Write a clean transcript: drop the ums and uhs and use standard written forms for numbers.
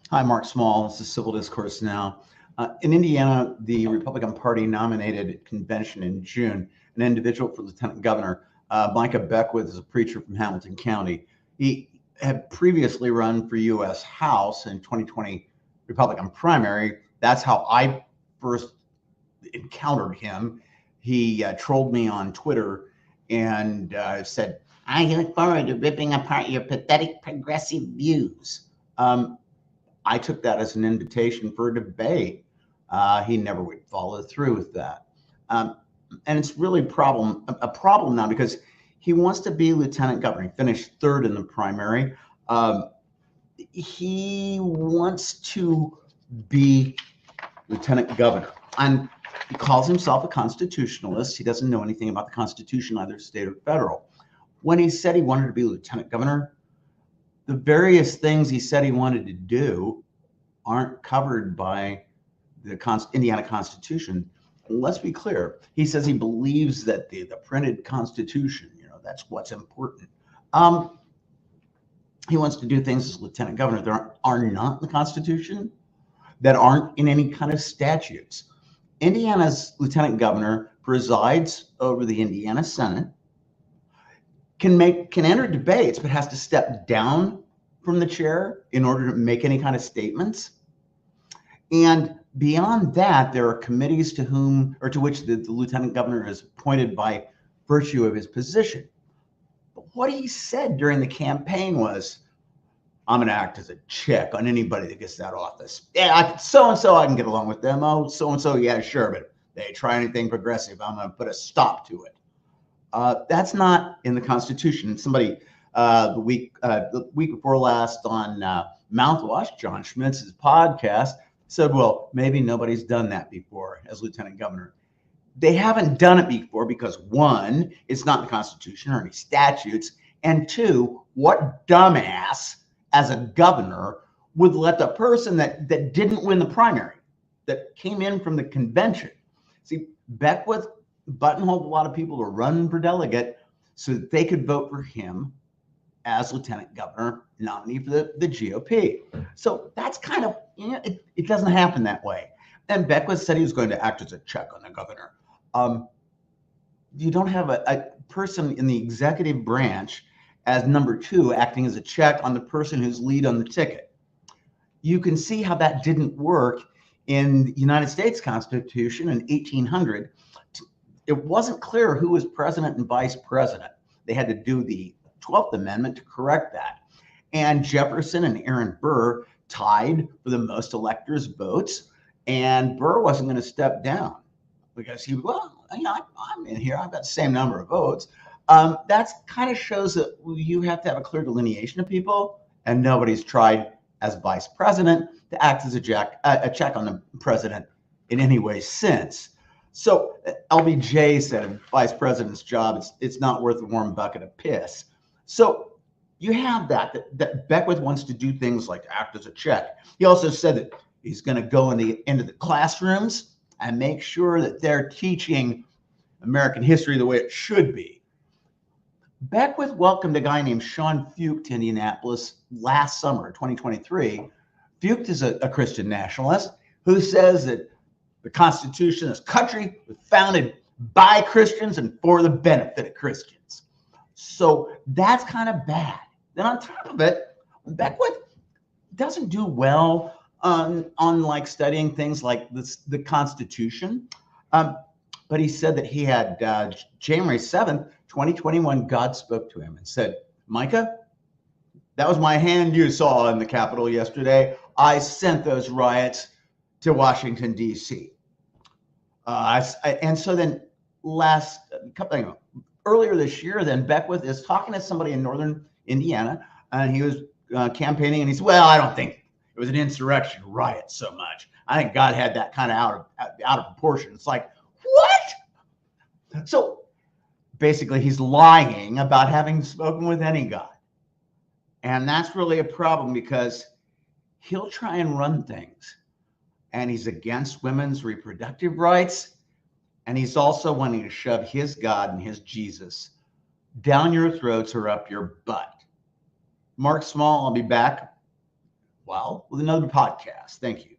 Hi, Mark Small. This is Civil Discourse Now. In Indiana, the Republican Party nominated at convention in June an individual for lieutenant governor. Micah Beckwith is a preacher from Hamilton County. He had previously run for U.S. House in 2020 Republican primary. That's how I first encountered him. He trolled me on Twitter and said, "I look forward to ripping apart your pathetic progressive views." I took that as an invitation for a debate. He never would follow through with that. And it's really a problem now because he wants to be lieutenant governor. He finished third in the primary. He wants to be lieutenant governor. And he calls himself a constitutionalist. He doesn't know anything about the Constitution, either state or federal. When he said he wanted to be lieutenant governor, the various things he said he wanted to do aren't covered by the Indiana Constitution. Let's be clear. He says he believes that the printed Constitution, that's what's important. He wants to do things as lieutenant governor that are not in the Constitution, that aren't in any kind of statutes. Indiana's lieutenant governor presides over the Indiana Senate, can enter debates, but has to step down from the chair in order to make any kind of statements. And beyond that, there are committees to which the lieutenant governor is appointed by virtue of his position. But what he said during the campaign was, "I'm going to act as a check on anybody that gets that office. Yeah, so-and-so, I can get along with them. Oh, so-and-so, yeah, sure, but they try anything progressive, I'm going to put a stop to it." That's not in the Constitution. Somebody the week before last on Mouthwash, John Schmitz's podcast, said, well, maybe nobody's done that before as lieutenant governor. They haven't done it before because, one, it's not in the Constitution or any statutes, and two, what dumbass as a governor would let the person that didn't win the primary, that came in from the convention. See, Beckwith buttonholed a lot of people to run for delegate so that they could vote for him as lieutenant governor nominee for the GOP. So that's kind of, it doesn't happen that way. And Beckwith said he was going to act as a check on the governor. You don't have a person in the executive branch as number two acting as a check on the person who's lead on the ticket. You can see how that didn't work in the United States Constitution in 1800. It wasn't clear who was president and vice president. They had to do the 12th Amendment to correct that. And Jefferson and Aaron Burr tied for the most electors' votes, and Burr wasn't going to step down because I'm in here, I've got the same number of votes. That kind of shows that you have to have a clear delineation of people, and nobody's tried as vice president to act as a check on the president in any way since. So LBJ said vice president's job, it's not worth a warm bucket of piss. So you have that Beckwith wants to do things like act as a check. He also said that he's going to go into the classrooms and make sure that they're teaching American history the way it should be. Beckwith welcomed a guy named Sean Fuchs to Indianapolis last summer, 2023. Fuchs is a Christian nationalist who says that the Constitution, this country, was founded by Christians and for the benefit of Christians. So that's kind of bad. Then on top of it, Beckwith doesn't do well on like studying things like the Constitution. But he said that he had January 7th, 2021, God spoke to him and said, "Micah, that was my hand you saw in the Capitol yesterday. I sent those riots to Washington, D.C. And so then earlier this year, then Beckwith is talking to somebody in northern Indiana, and he was campaigning, and he said, well, I don't think it was an insurrection riot so much. I think God had that kind of out of proportion. It's like, what? So basically, he's lying about having spoken with any God. And that's really a problem because he'll try and run things. And he's against women's reproductive rights. And he's also wanting to shove his God and his Jesus down your throats or up your butt. Mark Small, I'll be back well with another podcast. Thank you.